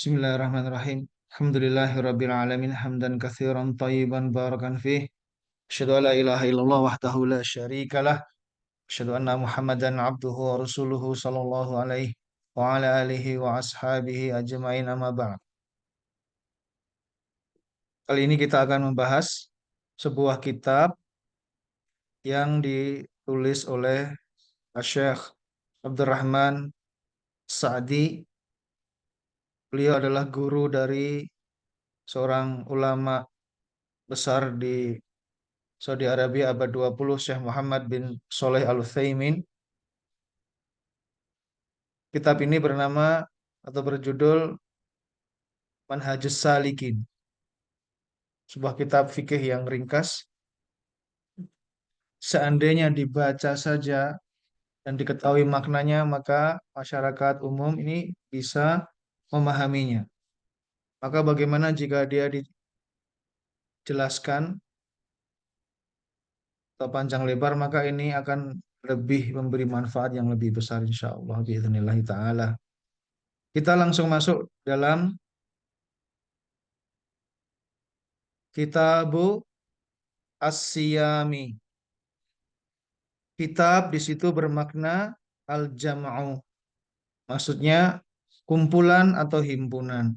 Bismillahirrahmanirrahim. Alhamdulillahirabbil alamin hamdan katsiran thayyiban barakan fih. Asyhadu an la ilaha illallah wahdahu la syarikalah. Asyhadu anna Muhammadan abduhu wa rasuluhu sallallahu alaihi wa ala alihi wa ashabihi ajmain amma ba'd. Kali ini kita akan membahas sebuah kitab yang ditulis oleh Syekh Abdurrahman Sa'di. Beliau adalah guru dari seorang ulama besar di Saudi Arabia abad 20, Syekh Muhammad bin Soleh Al-Utsaimin. Kitab ini bernama atau berjudul Manhajus Salikin, sebuah kitab fikih yang ringkas. Seandainya dibaca saja dan diketahui maknanya, maka masyarakat umum ini bisa memahaminya. Maka bagaimana jika dia dijelaskan atau panjang lebar, maka ini akan lebih memberi manfaat yang lebih besar insyaallah biiznillah taala. Kita langsung masuk dalam Kitabu As-Siyami. Kitab di situ bermakna al-jam'u. Maksudnya kumpulan atau himpunan.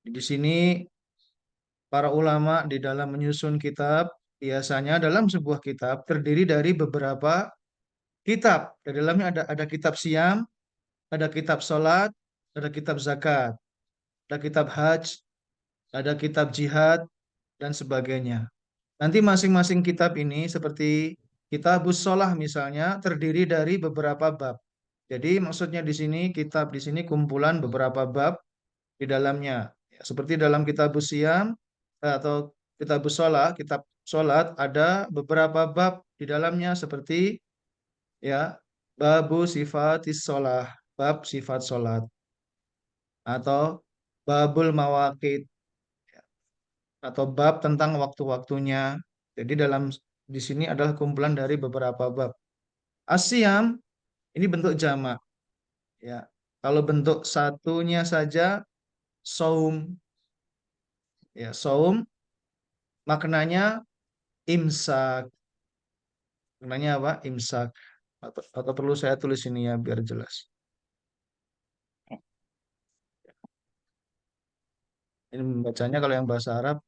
Di sini para ulama di dalam menyusun kitab biasanya dalam sebuah kitab terdiri dari beberapa kitab. Di dalamnya ada kitab siam, ada kitab salat, ada kitab zakat, ada kitab hajj, ada kitab jihad dan sebagainya. Nanti masing-masing kitab ini seperti Kitabus Shalah misalnya terdiri dari beberapa bab. Jadi maksudnya di sini kitab di sini kumpulan beberapa bab di dalamnya. Ya, seperti dalam Kitabus Siyam atau Kitabus Shalah, kitab salat ada beberapa bab di dalamnya seperti ya babu sifatis shalah, bab sifat salat atau babul mawaqit atau bab tentang waktu-waktunya. Jadi dalam di sini adalah kumpulan dari beberapa bab. Asyam ini bentuk jamak ya. Kalau bentuk satunya saja saum ya, saum maknanya imsak. Maknanya apa? Imsak. Atau perlu saya tulis ini ya biar jelas. Ini membacanya kalau yang bahasa Arab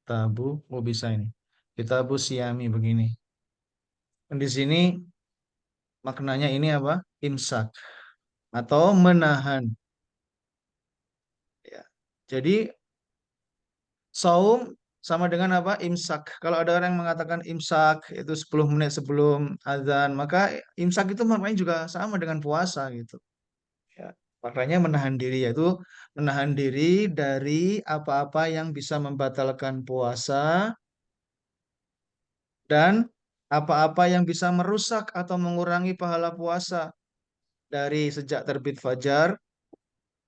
tabu, oh bisa ini. Kitabu Siyami begini. Dan di sini maknanya ini apa? Imsak atau menahan ya. Jadi saum sama dengan apa? Imsak. Kalau ada orang yang mengatakan imsak itu 10 menit sebelum azan, maka imsak itu maknanya juga sama dengan puasa gitu. Ya. Maknanya menahan diri yaitu menahan diri dari apa-apa yang bisa membatalkan puasa dan apa-apa yang bisa merusak atau mengurangi pahala puasa dari sejak terbit fajar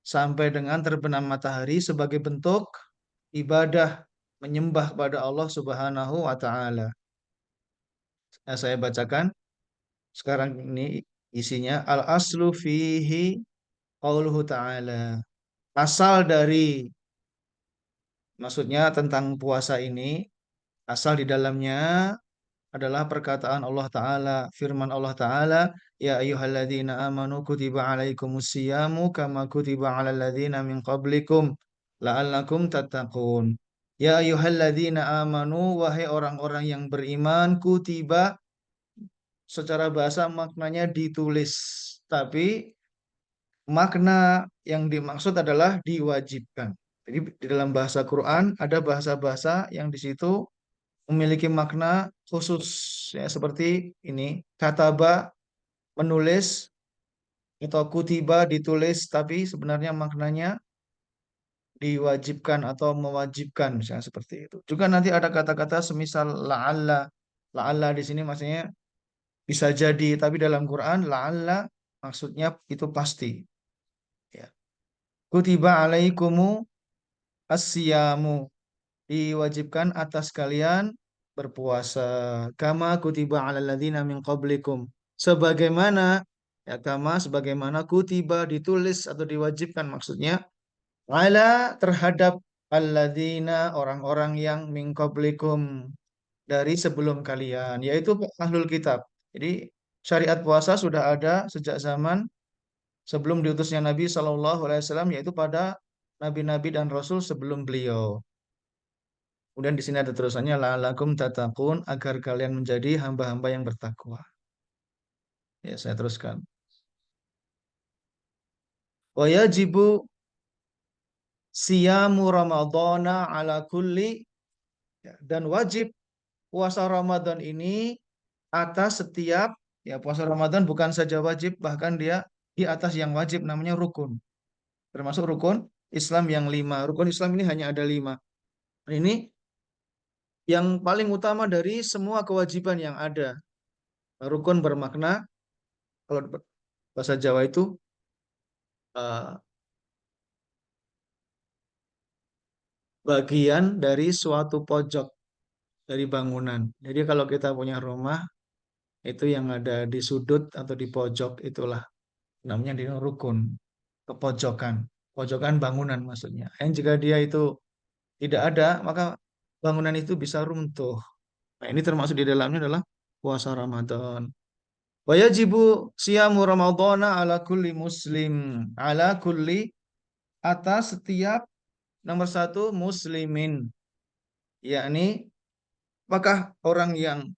sampai dengan terbenam matahari sebagai bentuk ibadah menyembah kepada Allah Subhanahu wa taala. Nah, saya bacakan sekarang ini isinya al aslu fihi qauluhu ta'ala. Asal dari maksudnya tentang puasa ini, asal di dalamnya adalah perkataan Allah Ta'ala, firman Allah Ta'ala, Ya ayyuhalladzina amanu kutiba alaikumus kama kutiba alal ladzina min qablikum la'allakum tattaqun. Ya ayyuhalladzina amanu, wahai orang-orang yang beriman, kutiba secara bahasa maknanya ditulis, tapi makna yang dimaksud adalah diwajibkan. Jadi di dalam bahasa Quran ada bahasa-bahasa yang di situ memiliki makna khusus ya seperti ini kataba menulis atau kutiba ditulis tapi sebenarnya maknanya diwajibkan atau mewajibkan misalnya seperti itu. Juga nanti ada kata-kata semisal la'alla. La'alla di sini maksudnya bisa jadi tapi dalam Quran la'alla maksudnya itu pasti ya. Kutiba alaikumu asyamu. Diwajibkan atas kalian berpuasa. Kama kutiba ala ladzina min qablikum. Sebagaimana, ya kama sebagaimana kutiba ditulis atau diwajibkan maksudnya ala terhadap alladzina orang-orang yang min qablikum dari sebelum kalian, yaitu ahlul kitab. Jadi syariat puasa sudah ada sejak zaman sebelum diutusnya Nabi Shallallahu Alaihi Wasallam, yaitu pada nabi-nabi dan rasul sebelum beliau. Kemudian di sini ada terusannya la'alakum tatakun agar kalian menjadi hamba-hamba yang bertakwa. Ya, saya teruskan. Wa yajibu siyamu ramadhana ala kulli, ya, dan wajib puasa Ramadan ini atas setiap, ya, puasa Ramadan bukan saja wajib, bahkan dia di atas yang wajib, namanya rukun. Termasuk rukun Islam yang lima. Rukun Islam ini hanya ada lima. Ini yang paling utama dari semua kewajiban yang ada. Rukun bermakna, kalau bahasa Jawa itu, eh, bagian dari suatu pojok dari bangunan. Jadi kalau kita punya rumah, itu yang ada di sudut atau di pojok, itulah namanya di rukun, kepojokan. Pojokan bangunan maksudnya. Yang jika dia itu tidak ada, maka bangunan itu bisa runtuh. Nah, ini termasuk di dalamnya adalah puasa Ramadan. Wajibu siyamu Ramadhana ala kulli muslim. Ala kulli, atas setiap, nomor satu, muslimin. Yakni, apakah orang yang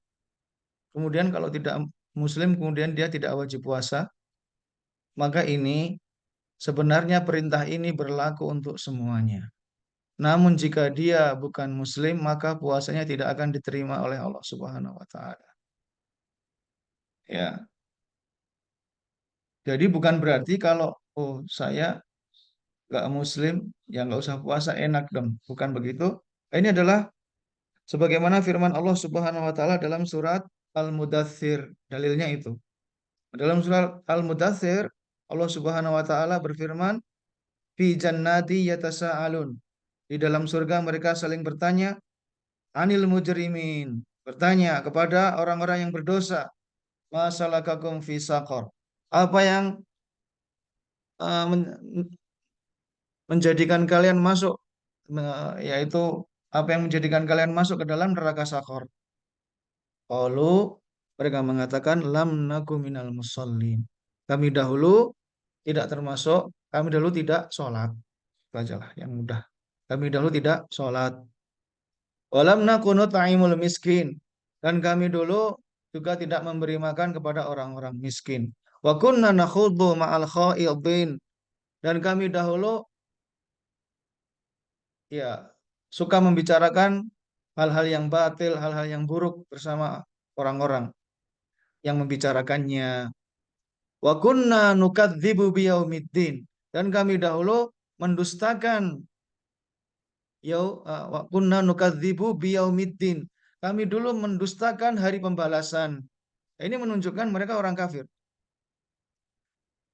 kemudian kalau tidak muslim, kemudian dia tidak wajib puasa, maka ini sebenarnya perintah ini berlaku untuk semuanya. Namun jika dia bukan muslim, maka puasanya tidak akan diterima oleh Allah Subhanahu wa taala. Ya. Jadi bukan berarti kalau oh saya nggak muslim ya nggak usah puasa enak dong. Bukan begitu. Ini adalah sebagaimana firman Allah Subhanahu wa taala dalam surat Al-Mudaththir. Dalilnya itu. Dalam surat Al-Mudaththir, Allah Subhanahu wa taala berfirman, "Fi jannati yatasaalun." Di dalam surga mereka saling bertanya, "Anil mujrimin." Bertanya kepada orang-orang yang berdosa, "Masalakakum fi saqar?" Apa yang menjadikan kalian masuk, yaitu apa yang menjadikan kalian masuk ke dalam neraka sakor? Qalu, mereka mengatakan lam naku minal musallin. Kami dahulu tidak termasuk, kami dahulu tidak sholat. Itu ajalah yang mudah. Kami dahulu tidak sholat. Walam naku nut'imul miskin. Dan kami dulu juga tidak memberi makan kepada orang-orang miskin. Wa kunna nakhudhu ma'al khaidin. Dan kami dahulu, ya, suka membicarakan hal-hal yang batil, hal-hal yang buruk bersama orang-orang yang membicarakannya. Wa kunna nukadzibu biyaumiddin. Dan kami dahulu mendustakan wa kunna nukadzibu biyaumiddin. Kami dulu mendustakan hari pembalasan. Ini menunjukkan mereka orang kafir.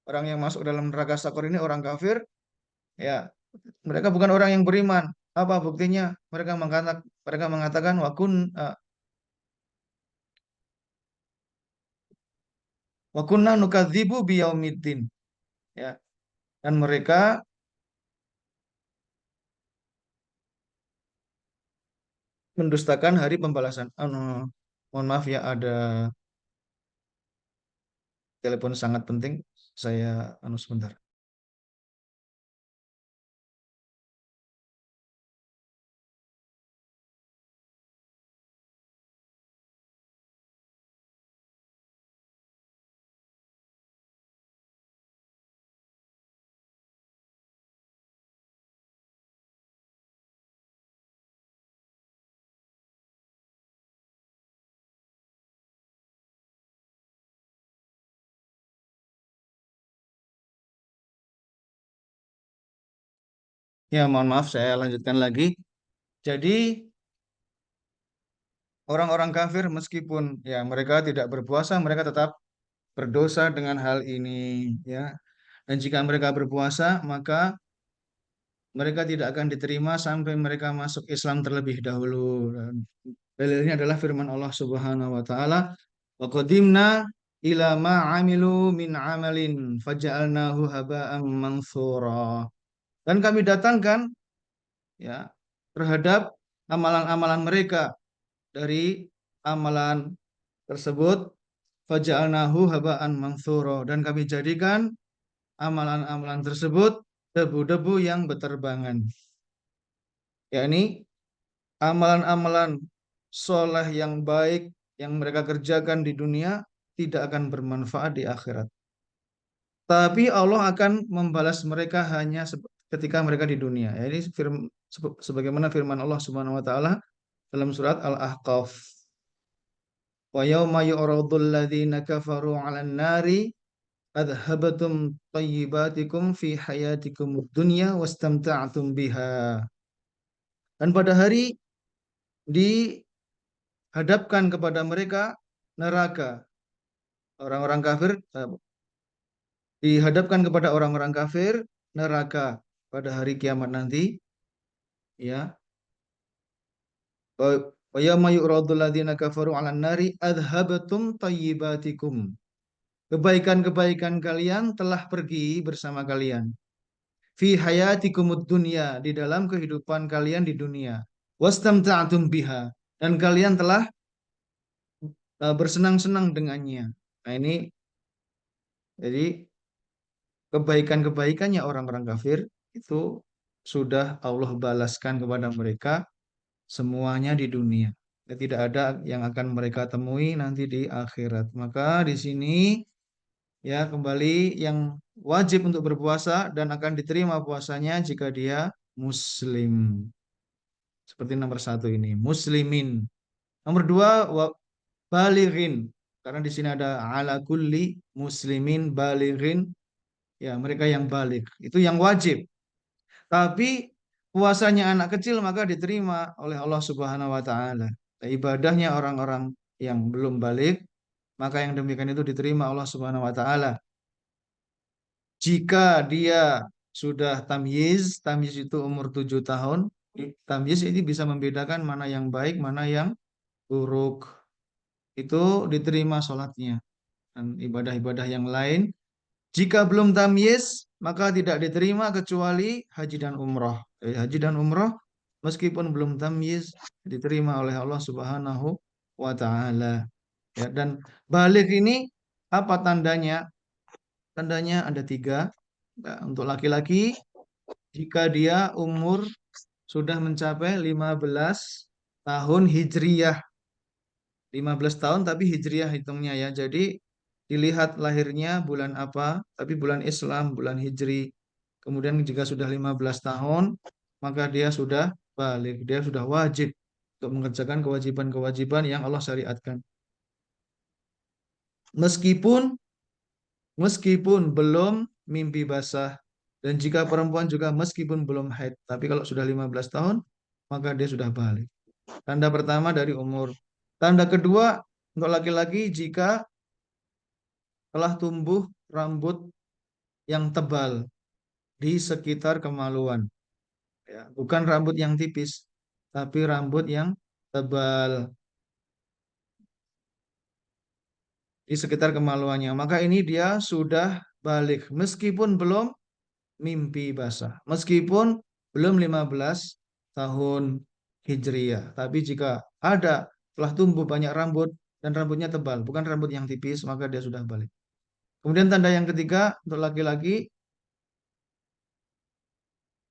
Orang yang masuk dalam neraka sakor ini orang kafir, ya. Mereka bukan orang yang beriman. Apa buktinya? Mereka mengatakan wa kunna nukadzibu biyaumiddin. Ya. Dan mereka mendustakan hari pembalasan. Mohon maaf ya, ada telepon sangat penting. Saya sebentar. Ya, mohon maaf saya lanjutkan lagi. Jadi orang-orang kafir meskipun ya mereka tidak berpuasa, mereka tetap berdosa dengan hal ini, ya. Dan jika mereka berpuasa, maka mereka tidak akan diterima sampai mereka masuk Islam terlebih dahulu. Dan dalilnya adalah firman Allah Subhanahu wa taala, "Wa qadimna ila ma 'amilu min 'amalin faja'alnahu haba'an mantsura." Dan kami datangkan ya terhadap amalan-amalan mereka dari amalan tersebut faja'alnahu haba'an mantsura, dan kami jadikan amalan-amalan tersebut debu-debu yang berterbangan. Yakni amalan-amalan soleh yang baik yang mereka kerjakan di dunia tidak akan bermanfaat di akhirat. Tapi Allah akan membalas mereka hanya ketika mereka di dunia. Ya, ini sebagaimana firman Allah Subhanahu wa taala dalam surat Al-Ahqaf. Wa yauma yu'radul ladzina kafaru 'alan nari adhabtum thayyibatikum fi hayatikum dunya wastamta'tum biha. Dan pada hari dihadapkan kepada mereka neraka. Orang-orang kafir dihadapkan kepada orang-orang kafir neraka pada hari kiamat nanti, ya. Wa yawma yu'radul ladzina kafaru 'alan nari adhabtum thayyibatikum. Kebaikan-kebaikan kalian telah pergi bersama kalian. Fi hayatikumud dunya, di dalam kehidupan kalian di dunia. Wastamta'tum biha, dan kalian telah bersenang-senang dengannya. Nah, ini jadi kebaikan-kebaikannya orang-orang kafir itu sudah Allah balaskan kepada mereka semuanya di dunia. Ya, tidak ada yang akan mereka temui nanti di akhirat. Maka di sini ya kembali yang wajib untuk berpuasa dan akan diterima puasanya jika dia muslim. Seperti nomor satu ini, muslimin. Nomor dua, balighin. Karena di sini ada ala kulli muslimin balighin. Ya, mereka yang balik. Itu yang wajib. Tapi puasanya anak kecil maka diterima oleh Allah Subhanahu wa taala. Ibadahnya orang-orang yang belum balik, maka yang demikian itu diterima Allah Subhanahu wa taala. Jika dia sudah tamyiz, tamyiz itu umur 7 tahun, tamyiz ini bisa membedakan mana yang baik, mana yang buruk. Itu diterima sholatnya. Dan ibadah-ibadah yang lain, jika belum tamyiz, maka tidak diterima kecuali haji dan umroh. Haji dan umroh, meskipun belum tamyiz, diterima oleh Allah Subhanahu wa Ta'ala. Ya, dan balik ini apa tandanya? Tandanya ada tiga. Nah, untuk laki-laki, jika dia umur sudah mencapai 15 tahun hijriyah. 15 tahun tapi hijriyah hitungnya ya. Jadi dilihat lahirnya bulan apa, tapi bulan Islam, bulan Hijri. Kemudian jika sudah 15 tahun, maka dia sudah balik, dia sudah wajib untuk mengerjakan kewajiban-kewajiban yang Allah syariatkan. Meskipun meskipun belum mimpi basah, dan jika perempuan juga meskipun belum haid, tapi kalau sudah 15 tahun, maka dia sudah balik. Tanda pertama dari umur. Tanda kedua untuk laki-laki jika telah tumbuh rambut yang tebal di sekitar kemaluan. Ya, bukan rambut yang tipis, tapi rambut yang tebal di sekitar kemaluannya. Maka ini dia sudah balik meskipun belum mimpi basah. Meskipun belum 15 tahun Hijriyah. Tapi jika ada telah tumbuh banyak rambut dan rambutnya tebal, bukan rambut yang tipis, maka dia sudah balik. Kemudian tanda yang ketiga untuk laki-laki,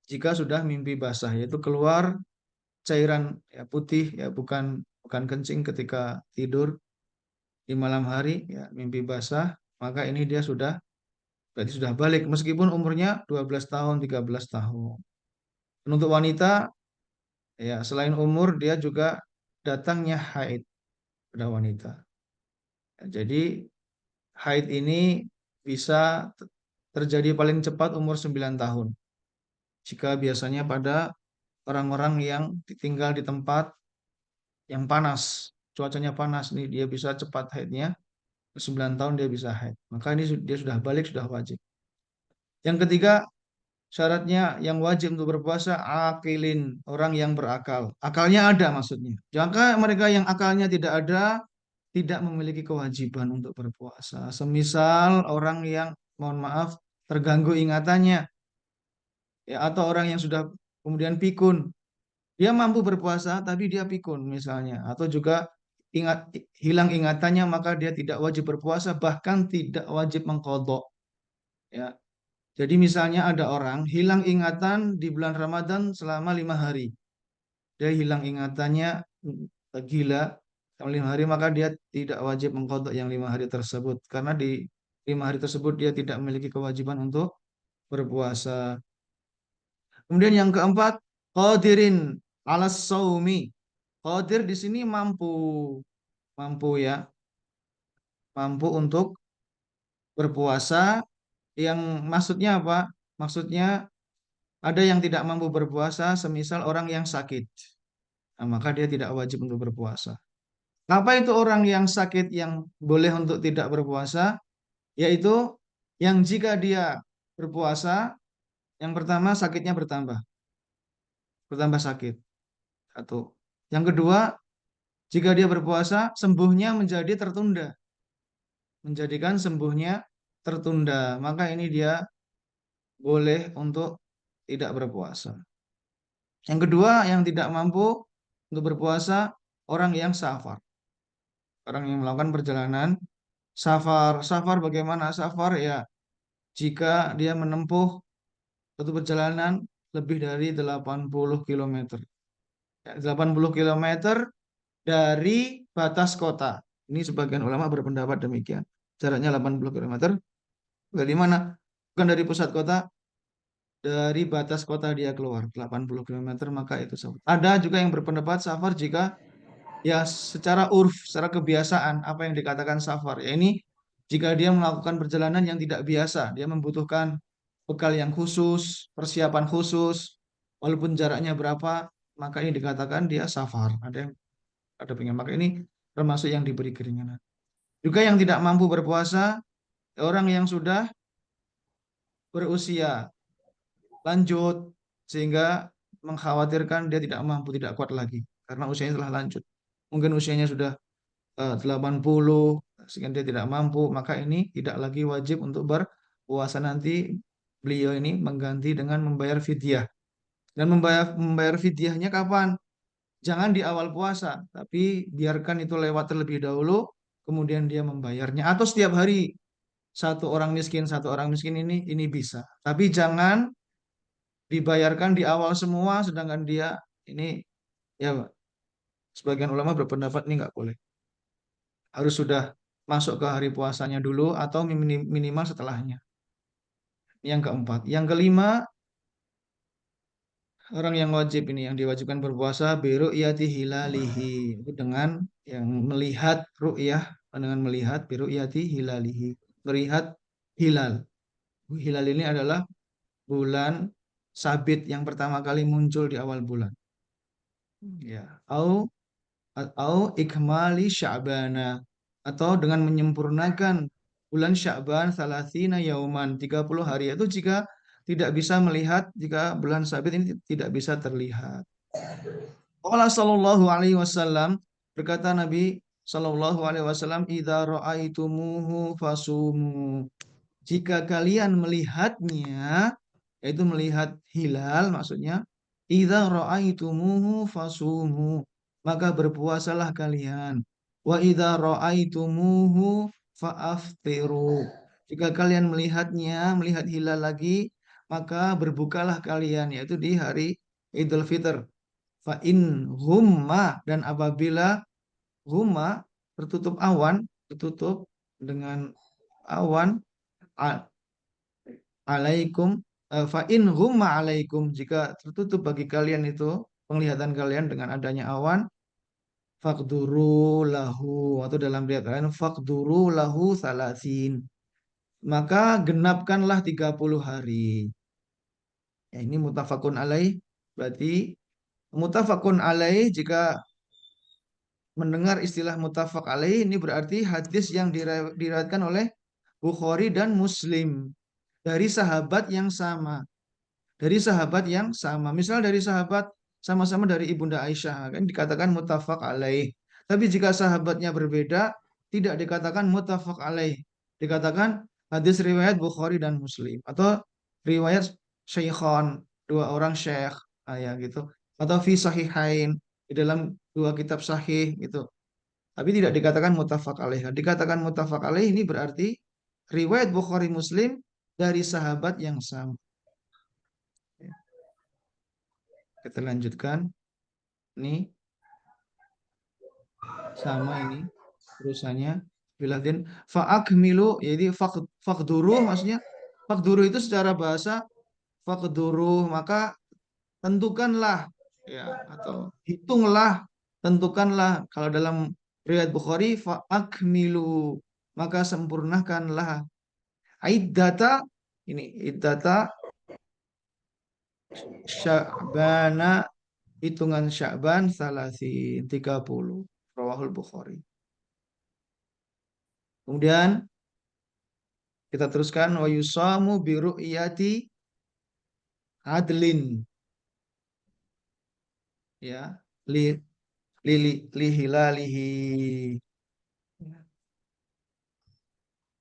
jika sudah mimpi basah, yaitu keluar cairan ya putih, ya bukan bukan kencing ketika tidur di malam hari, ya mimpi basah, maka ini dia sudah berarti sudah balik meskipun umurnya 12 tahun, 13 tahun. Dan untuk wanita, ya selain umur dia juga datangnya haid pada wanita. Ya, jadi haid ini bisa terjadi paling cepat umur 9 tahun. Jika biasanya pada orang-orang yang tinggal di tempat yang panas, cuacanya panas nih, dia bisa cepat haidnya, 9 tahun dia bisa haid. Maka ini dia sudah balik, sudah wajib. Yang ketiga, Syaratnya yang wajib untuk berpuasa akilin, orang yang berakal. Akalnya ada maksudnya. Jika mereka yang akalnya tidak ada, tidak memiliki kewajiban untuk berpuasa. Semisal orang yang, mohon maaf, terganggu ingatannya, ya, atau orang yang sudah kemudian pikun. Dia mampu berpuasa, tapi dia pikun misalnya. Atau juga hilang ingatannya, maka dia tidak wajib berpuasa, bahkan tidak wajib mengkodok. Ya. Jadi misalnya ada orang hilang ingatan di bulan Ramadan selama 5 hari. Dia hilang ingatannya, gila selama 5 hari, maka dia tidak wajib mengkodok yang 5 hari tersebut. Karena di 5 hari tersebut dia tidak memiliki kewajiban untuk berpuasa. Kemudian yang keempat, qadirin alas saumi. Qadir di sini mampu, mampu ya, mampu untuk berpuasa. Yang maksudnya apa? Maksudnya ada yang tidak mampu berpuasa, semisal orang yang sakit. Nah, maka dia tidak wajib untuk berpuasa. Apa itu orang yang sakit yang boleh untuk tidak berpuasa? Yaitu yang jika dia berpuasa, yang pertama sakitnya bertambah, bertambah sakit. Satu. Yang kedua, jika dia berpuasa, sembuhnya menjadi tertunda, menjadikan sembuhnya tertunda. Maka ini dia boleh untuk tidak berpuasa. Yang kedua, yang tidak mampu untuk berpuasa, orang yang safar. Orang yang melakukan perjalanan safar. Safar bagaimana? Safar ya jika dia menempuh satu perjalanan lebih dari 80 kilometer. Ya, 80 kilometer dari batas kota. Ini sebagian ulama berpendapat demikian. Jaraknya 80 kilometer. Dari mana? Bukan dari pusat kota, dari batas kota dia keluar 80 kilometer, maka itu safar. Ada juga yang berpendapat safar jika ya secara urf, secara kebiasaan apa yang dikatakan safar. Ya ini jika dia melakukan perjalanan yang tidak biasa, dia membutuhkan bekal yang khusus, persiapan khusus, walaupun jaraknya berapa, maka ini dikatakan dia safar. Ada pengen maka ini termasuk yang diberi keringanan. Juga yang tidak mampu berpuasa, orang yang sudah berusia lanjut sehingga mengkhawatirkan dia tidak mampu, tidak kuat lagi karena usianya telah lanjut. Mungkin usianya sudah 80 sehingga dia tidak mampu, maka ini tidak lagi wajib untuk berpuasa. Nanti beliau ini mengganti dengan membayar fidyah. Dan membayar fidyahnya kapan? Jangan di awal puasa, tapi biarkan itu lewat terlebih dahulu, kemudian dia membayarnya. Atau setiap hari satu orang miskin ini bisa. Tapi jangan dibayarkan di awal semua, sedangkan dia ini ya sebagian ulama berpendapat ini nggak boleh. Harus sudah masuk ke hari puasanya dulu atau minimal setelahnya. Yang keempat. Yang kelima, orang yang wajib ini yang diwajibkan berpuasa biru'yati hilalihi. Itu dengan yang melihat ru'yah, dengan melihat biru'yati hilalihi. Melihat hilal. Hilal ini adalah bulan sabit yang pertama kali muncul di awal bulan. Ya, atau ikmali sya'bana, atau dengan menyempurnakan bulan Sya'ban salasina yauman 30 hari, itu jika tidak bisa melihat, jika bulan sabit ini tidak bisa terlihat. Allah sallallahu alaihi wasallam, berkata Nabi sallallahu alaihi wasallam, idza ra'aitumuhu fasumu. Jika kalian melihatnya, yaitu melihat hilal maksudnya, idza ra'aitumuhu fasumu, maka berpuasalah kalian. Wa idza ra'aitumuhu fa'aftiru. Jika kalian melihatnya, melihat hilal lagi, maka berbukalah kalian, yaitu di hari Idul Fitr. Fa in humma, dan apabila humma tertutup awan, tertutup dengan awan, alaikum, fa in humma alaikum, jika tertutup bagi kalian itu penglihatan kalian dengan adanya awan, faqduru lahu, atau dalam riwayat lain faqduru lahu salasin, maka genapkanlah 30 hari. Ya, ini mutafakun alaih, berarti mutafakun alaih, jika mendengar istilah mutafak alaih ini berarti hadis yang diriwayatkan oleh Bukhari dan Muslim dari sahabat yang sama. dari sahabat yang sama. Misal dari sahabat sama-sama dari Ibunda Aisyah kan dikatakan muttafaq alaih. Tapi jika sahabatnya berbeda tidak dikatakan muttafaq alaih. Dikatakan hadis riwayat Bukhari dan Muslim atau riwayat syaikhan, dua orang syekh, ya gitu. Atau fi sahihain, di dalam dua kitab sahih gitu. Tapi tidak dikatakan muttafaq alaih. Dikatakan muttafaq alaih ini berarti riwayat Bukhari Muslim dari sahabat yang sama. Kita lanjutkan. Ini sama ini terusannya. Biladin fa'akmilu, jadi faqduruh maksudnya faqduruh itu secara bahasa faqduruh maka tentukanlah ya atau hitunglah, tentukanlah. Kalau dalam riwayat Bukhari fa'akmilu maka sempurnakanlah iddata, ini iddata Sya'bana, hitungan Sya'ban salasin 30. Rawahul Bukhari. Kemudian kita teruskan wa yusamu bi ru'yati adlin, ya li li hilalihi,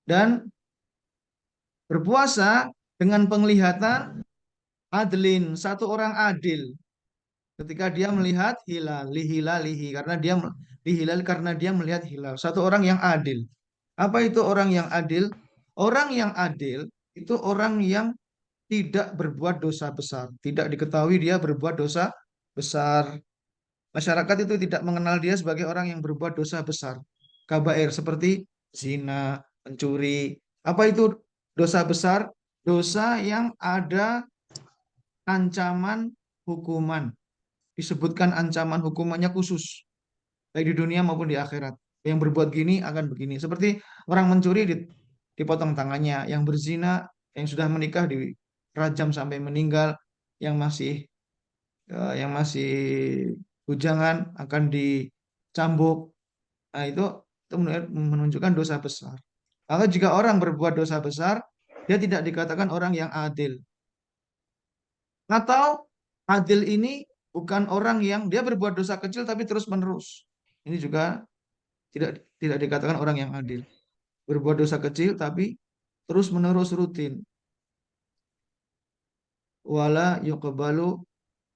dan berpuasa dengan penglihatan adlin, satu orang adil ketika dia melihat hilal lihilalihi, karena dia lihilal karena dia melihat hilal, satu orang yang adil. Apa itu orang yang adil? Orang yang adil itu orang yang tidak berbuat dosa besar, tidak diketahui dia berbuat dosa besar. Masyarakat itu tidak mengenal dia sebagai orang yang berbuat dosa besar. Kabair seperti zina, mencuri. Apa itu dosa besar? Dosa yang ada ancaman hukuman. Disebutkan ancaman hukumannya khusus, baik di dunia maupun di akhirat. Yang berbuat gini akan begini. Seperti orang mencuri dipotong tangannya, yang berzina, yang sudah menikah dirajam sampai meninggal, yang masih yang masih bujangan akan dicambuk. Nah, itu menunjukkan dosa besar. Maka jika orang berbuat dosa besar, dia tidak dikatakan orang yang adil. Atau adil ini bukan orang yang dia berbuat dosa kecil tapi terus-menerus. Ini juga tidak tidak dikatakan orang yang adil. Berbuat dosa kecil tapi terus-menerus rutin. Wala yuqbalu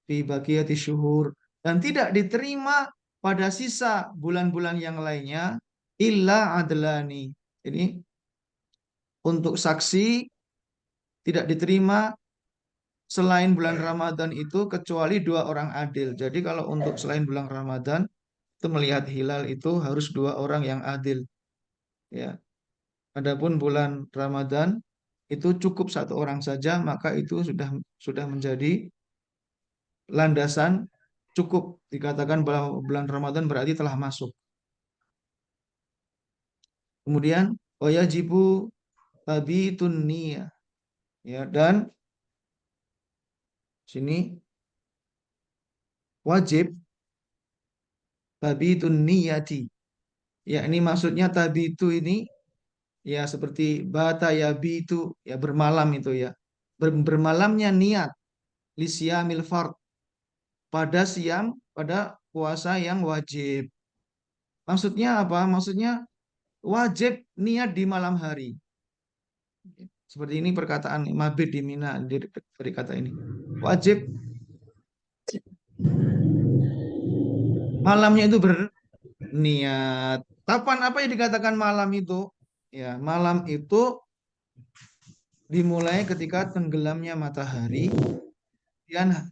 fi baqiyati syuhur, dan tidak diterima pada sisa bulan-bulan yang lainnya illa adlani. Jadi untuk saksi tidak diterima selain bulan Ramadan itu kecuali dua orang adil. Jadi kalau untuk selain bulan Ramadan itu melihat hilal itu harus dua orang yang adil, ya. Adapun bulan Ramadan itu cukup satu orang saja, maka itu sudah menjadi landasan cukup dikatakan bahwa bulan Ramadan berarti telah masuk. Kemudian wajibu tabitun niyah, ya, dan sini wajib tabitun niyati, ya ini maksudnya tabitu ini ya seperti bata ya bitu, ya bermalam itu ya. Bermalamnya niat lisyamil fard, pada siam, pada puasa yang wajib. Maksudnya apa? Maksudnya wajib niat di malam hari. Seperti ini perkataan Mabit di Mina dari kata ini. Wajib malamnya itu berniat. Kapan apa yang dikatakan malam itu? Ya, malam itu dimulai ketika tenggelamnya matahari dan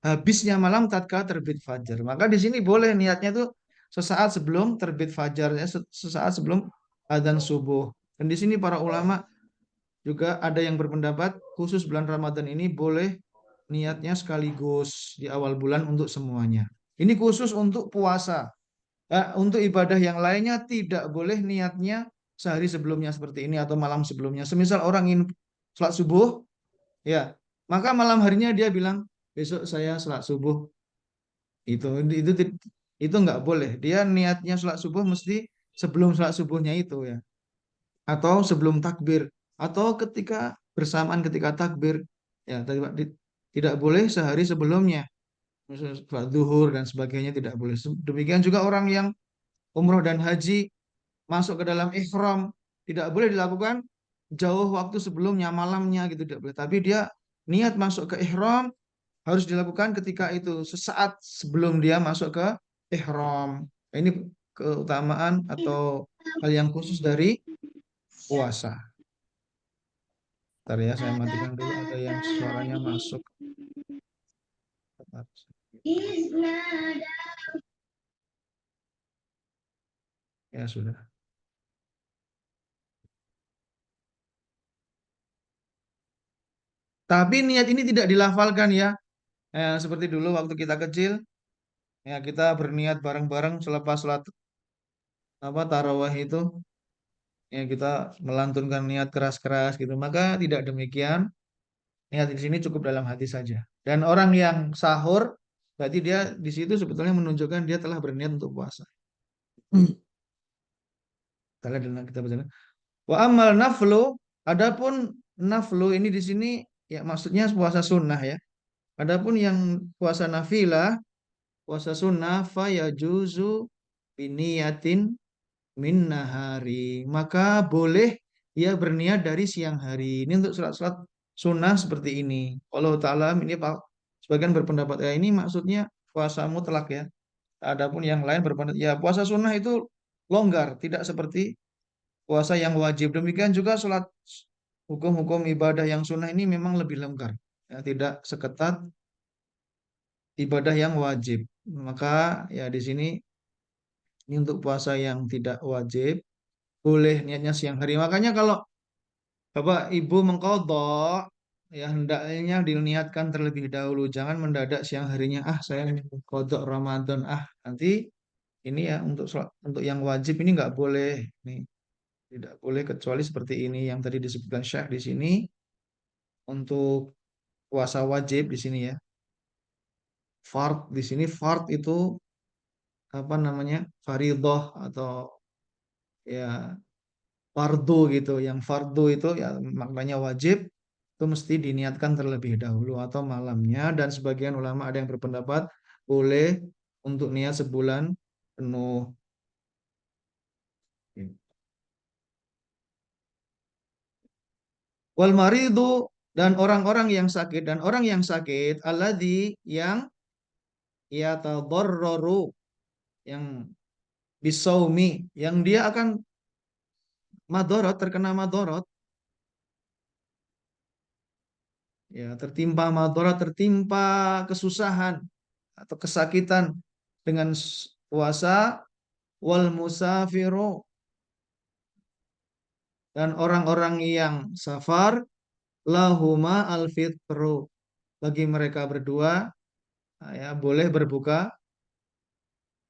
habisnya malam tatkala terbit fajar. Maka di sini boleh niatnya itu sesaat sebelum terbit fajarnya, sesaat sebelum adzan subuh. Dan di sini para ulama juga ada yang berpendapat khusus bulan Ramadan ini boleh niatnya sekaligus di awal bulan untuk semuanya. Ini khusus untuk puasa. Untuk ibadah yang lainnya tidak boleh niatnya sehari sebelumnya seperti ini atau malam sebelumnya. Semisal orang ingin sholat subuh, ya, maka malam harinya dia bilang besok saya sholat subuh. Itu itu nggak boleh. Dia niatnya sholat subuh mesti sebelum sholat subuhnya itu ya, atau sebelum takbir, atau ketika bersamaan ketika takbir. Ya, tidak boleh sehari sebelumnya. Misalnya sholat zuhur dan sebagainya tidak boleh. Demikian juga orang yang umroh dan haji masuk ke dalam ihram tidak boleh dilakukan jauh waktu sebelumnya, malamnya gitu tidak boleh. Tapi dia niat masuk ke ihram harus dilakukan ketika itu, sesaat sebelum dia masuk ke ihram. Nah, ini keutamaan atau hal yang khusus dari puasa. Bentar ya, saya matikan dulu, ada yang suaranya masuk. Ya sudah. Tapi niat ini tidak dilafalkan ya. Seperti dulu waktu kita kecil, ya kita berniat bareng-bareng selepas sholat apa tarawih itu, ya kita melantunkan niat keras-keras gitu. Maka tidak demikian. Niat di sini cukup dalam hati saja. Dan orang yang sahur, berarti dia di situ sebetulnya menunjukkan dia telah berniat untuk puasa. Kita lihat dalam kita baca. Wa amal naflu, adapun naflu ini di sini ya maksudnya puasa sunnah ya. Adapun yang puasa nafilah, puasa sunnah fa yajuzu biniyatin min nahari. Maka boleh ia berniat dari siang hari. Ini untuk sholat-sholat sunnah seperti ini. Allah Ta'ala ini Pak, sebagian berpendapat ya ini maksudnya puasa mutlak ya. Adapun yang lain berpendapat ya puasa sunnah itu longgar, tidak seperti puasa yang wajib. Demikian juga sholat hukum-hukum ibadah yang sunnah ini memang lebih longgar. Ya, tidak seketat ibadah yang wajib. Maka ya di sini ini untuk puasa yang tidak wajib boleh niatnya siang hari. Makanya kalau Bapak Ibu mengkodok, ya hendaknya diniatkan terlebih dahulu. Jangan mendadak siang harinya. Ah, saya kodok Ramadan. Ah, nanti ini ya untuk yang wajib ini nggak boleh. Nih, tidak boleh kecuali seperti ini yang tadi disebutkan Syekh di sini untuk puasa wajib di sini ya. Fard di sini fard itu apa namanya? Faridoh atau ya fardu gitu. Yang fardu itu ya maknanya wajib itu mesti diniatkan terlebih dahulu atau malamnya dan sebagian ulama ada yang berpendapat boleh untuk niat sebulan penuh. Wal maridu dan orang-orang yang sakit dan orang yang sakit alladzi yang yatadarraru yang bisaumi yang dia akan madorot terkena madorot ya tertimpa madorot tertimpa kesusahan atau kesakitan dengan puasa wal musafiru dan orang-orang yang safar lahuma al fitru bagi mereka berdua ya boleh berbuka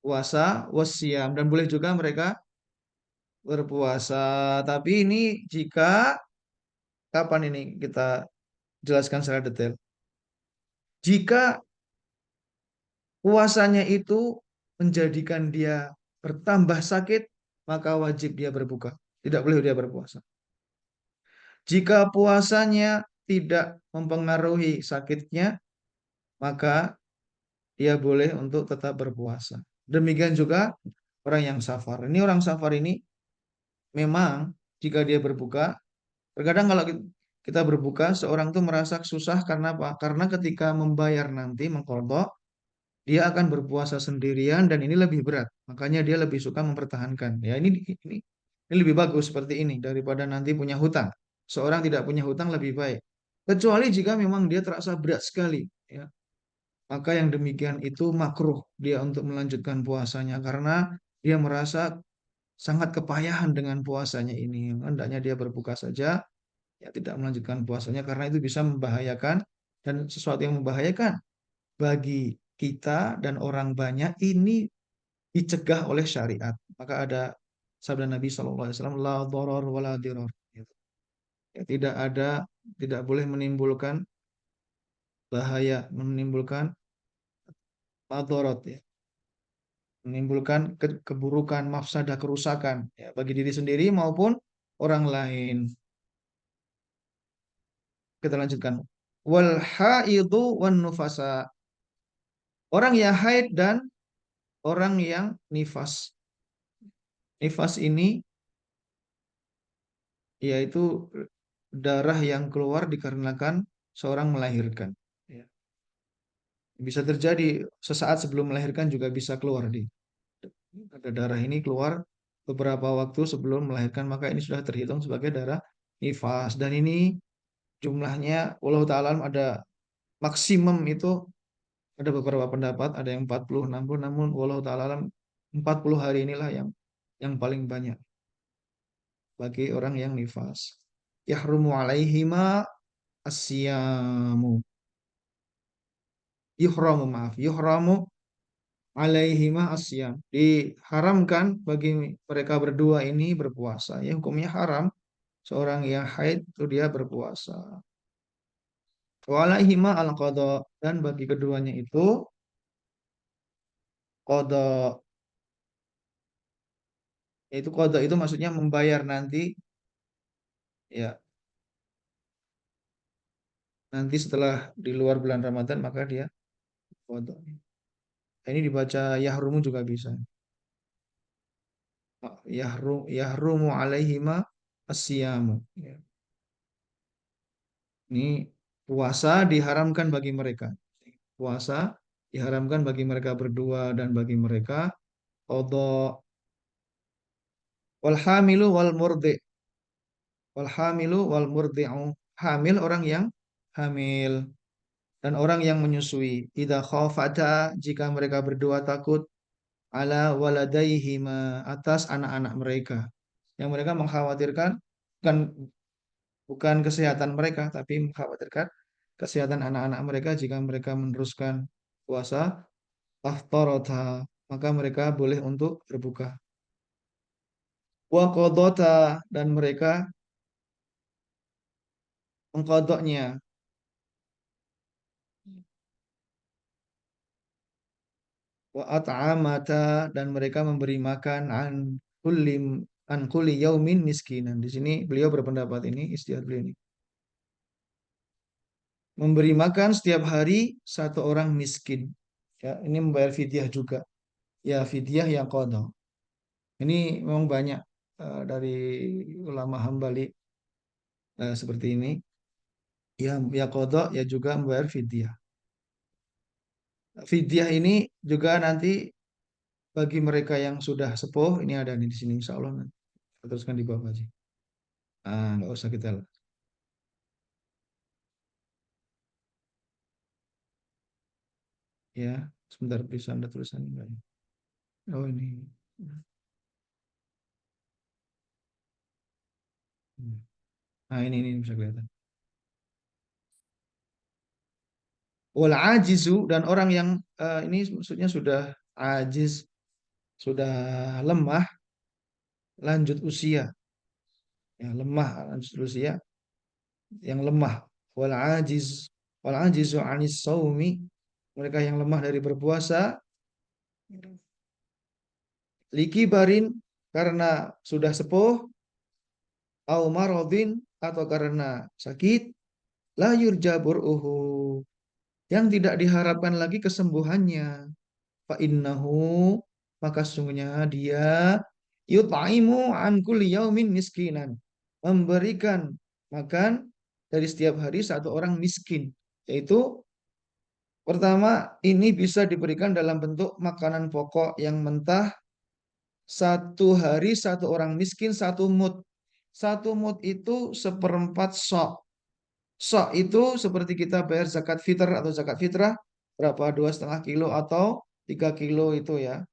puasa wasiam dan boleh juga mereka berpuasa tapi ini jika kapan ini kita jelaskan secara detail jika puasanya itu menjadikan dia bertambah sakit maka wajib dia berbuka tidak boleh dia berpuasa. Jika puasanya tidak mempengaruhi sakitnya, maka dia boleh untuk tetap berpuasa. Demikian juga orang yang safar. Ini orang safar ini memang jika dia berbuka, terkadang kalau kita berbuka, seorang itu merasa susah karena apa? Karena ketika membayar nanti, mengkodok, dia akan berpuasa sendirian dan ini lebih berat. Makanya dia lebih suka mempertahankan. Ya ini lebih bagus seperti ini daripada nanti punya hutang. Seorang tidak punya hutang lebih baik. Kecuali jika memang dia terasa berat sekali, ya. Maka yang demikian itu makruh dia untuk melanjutkan puasanya karena dia merasa sangat kepayahan dengan puasanya ini. Hendaknya dia berbuka saja, ya tidak melanjutkan puasanya karena itu bisa membahayakan dan sesuatu yang membahayakan bagi kita dan orang banyak ini dicegah oleh syariat. Maka ada sabda Nabi SAW, la doror wa la diror. Gitu. Ya, tidak boleh menimbulkan bahaya, menimbulkan madorot ya, menimbulkan keburukan, mafsadah, kerusakan ya, bagi diri sendiri maupun orang lain. Kita lanjutkan. wal haidu wan nufasa. Orang yang haid dan orang yang nifas. Nifas ini yaitu darah yang keluar dikarenakan seorang melahirkan. Ya. Bisa terjadi sesaat sebelum melahirkan juga bisa keluar ada darah ini keluar beberapa waktu sebelum melahirkan, maka ini sudah terhitung sebagai darah nifas. Dan ini jumlahnya Allah taala ada maksimum itu ada beberapa pendapat, ada yang 40, 60, namun Allah taala 40 hari inilah yang paling banyak bagi orang yang nifas. Yahrumu alaihima asyamu. Yuhramu, maaf. Yuhramu alaihima asyam. Diharamkan bagi mereka berdua ini berpuasa. Ya, hukumnya haram. Seorang yang haid itu dia berpuasa. Wa alaihima al-qadha. Dan bagi keduanya itu qadha. Yaitu qadha itu maksudnya membayar nanti, ya, nanti setelah di luar bulan Ramadan maka dia qadha. Ini dibaca yahrumu juga bisa. Yahrumu alaihima asyamu. Ya. Ini puasa diharamkan bagi mereka. Puasa diharamkan bagi mereka berdua dan bagi mereka qadha. Wal hamilu wal murdi. Wal hamilu wal murdi'u. Hamil orang yang hamil dan orang yang menyusui. Idza khafata, jika mereka berdua takut, ala waladaihima, atas anak-anak mereka. Yang mereka mengkhawatirkan bukan bukan kesehatan mereka, tapi mengkhawatirkan kesehatan anak-anak mereka jika mereka meneruskan puasa, aftarata, maka mereka boleh untuk berbuka. Wa qadota, dan mereka mengkodoknya. Wa at'amata, dan mereka memberi makan an kulli yaumin miskinan. Di sini beliau berpendapat ini, istihad beliau ini. Memberi makan setiap hari satu orang miskin. Ya, ini membayar fidyah juga. Ya, fidyah yang qadha. Ini memang banyak dari ulama Hambali seperti ini. Ya qadha ya juga membayar fidyah. Fidyah ini juga nanti bagi mereka yang sudah sepuh, ini ada nih di sini insya Allah nanti. Teruskan di bawah aja. Nggak usah kita ya. Sebentar bisa Anda tulisan enggak ya? Oh ini. Nah ini bisa kelihatan. Wal ajizu, dan orang yang ini maksudnya sudah ajiz, sudah lemah, lanjut usia. Ya, lemah, lanjut usia, yang lemah. Wal ajiz, wal ajizu anis saumi, mereka yang lemah dari berpuasa, liki barin, karena sudah sepuh, au maradin, atau karena sakit, la yurja bur'uhu, yang tidak diharapkan lagi kesembuhannya. Fa innahu, maka sesungguhnya dia yut'imu an kulli yaumin miskinan, memberikan makan dari setiap hari satu orang miskin. Yaitu pertama, ini bisa diberikan dalam bentuk makanan pokok yang mentah, satu hari satu orang miskin satu mud. Satu mud itu seperempat sok. Sok itu seperti kita bayar zakat fitr atau zakat fitrah, berapa, 2,5 kilo atau 3 kilo itu ya.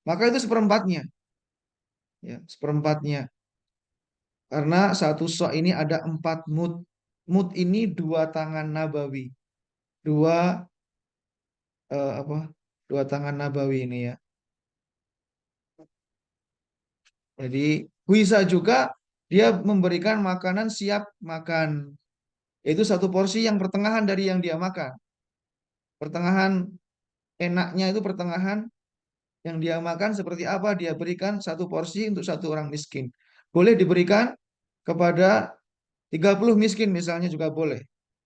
Maka itu seperempatnya, ya, seperempatnya. Karena satu sok ini ada 4 mud. Mud ini 2 tangan Nabawi, dua apa? 2 tangan Nabawi ini ya. Jadi bisa juga dia memberikan makanan siap makan. Itu satu porsi yang pertengahan dari yang dia makan. Pertengahan enaknya itu pertengahan yang dia makan seperti apa, dia berikan satu porsi untuk satu orang miskin. Boleh diberikan kepada 30 miskin misalnya juga boleh.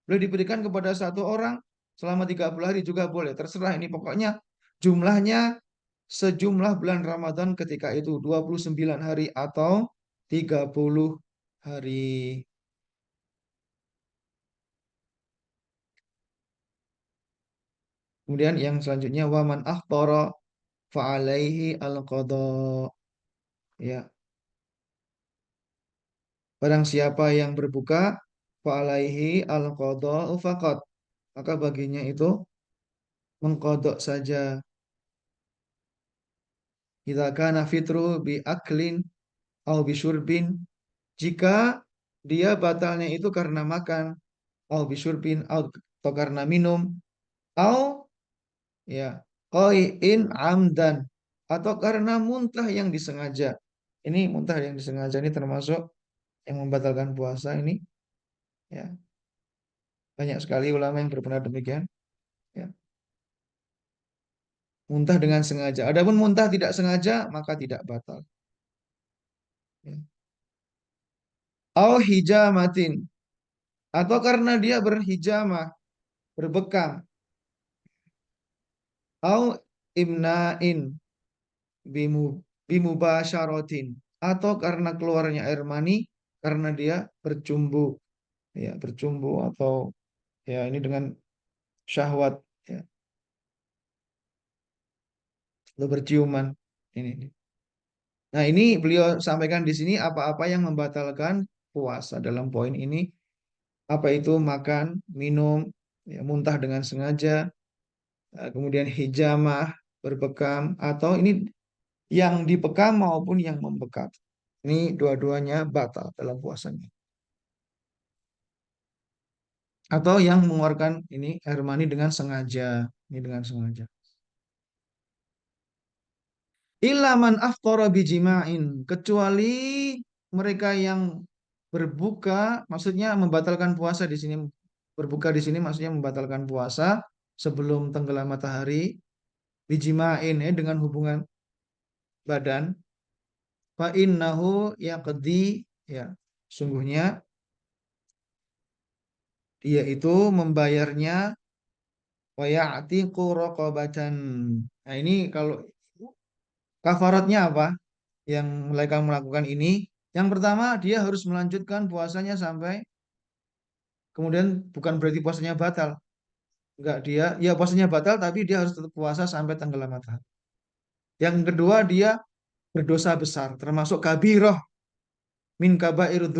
boleh diberikan kepada satu orang selama 30 hari juga boleh. Terserah ini pokoknya jumlahnya sejumlah bulan Ramadan ketika itu 29 hari atau 30 hari. Kemudian yang selanjutnya waman akhtara fa'alaihi al-qadha. Ya, barang siapa yang berbuka fa'alaihi al-qadha faqat, maka baginya itu mengkodok saja. Idza kana fitru bi aklin au bi syurbin, jika dia batalnya itu karena makan, au bi syurbin atau karena minum, au ya qai'in amdan, atau karena muntah yang disengaja. Ini muntah yang disengaja ini termasuk yang membatalkan puasa ini, ya. Banyak sekali ulama yang berpendapat demikian, ya. Muntah dengan sengaja. Adapun muntah tidak sengaja maka tidak batal, ya. Au hijamatin, atau karena dia berhijamah, berbekam. Au imna'in bimu bimubasyaratin, atau karena keluarnya air mani karena dia bercumbu, ya, bercumbu atau ya ini dengan syahwat, ya, atau berciuman ini. Nah, ini beliau sampaikan di sini apa-apa yang membatalkan puasa dalam poin ini. Apa itu makan, minum, ya, muntah dengan sengaja, kemudian hijamah, berbekam, atau ini yang dibekam maupun yang membekam. Ini dua-duanya batal dalam puasanya. Atau yang mengeluarkan ini air mani dengan sengaja. Ini dengan sengaja. Ilaman aftara bijima'in, kecuali mereka yang berbuka, maksudnya membatalkan puasa di sini. Berbuka di sini maksudnya membatalkan puasa sebelum tenggelam matahari, bijima'in, ya, dengan hubungan badan. Fa innahu yaqdi, ya, sungguhnya dia itu membayarnya wa ya'tiqu raqabatan. Nah, ini kalau kafaratnya apa? Yang mereka melakukan ini, yang pertama dia harus melanjutkan puasanya sampai kemudian, bukan berarti puasanya batal. Enggak, dia ya puasanya batal tapi dia harus tetap puasa sampai tenggelam matahari. Yang kedua dia berdosa besar termasuk kabirah min kabairud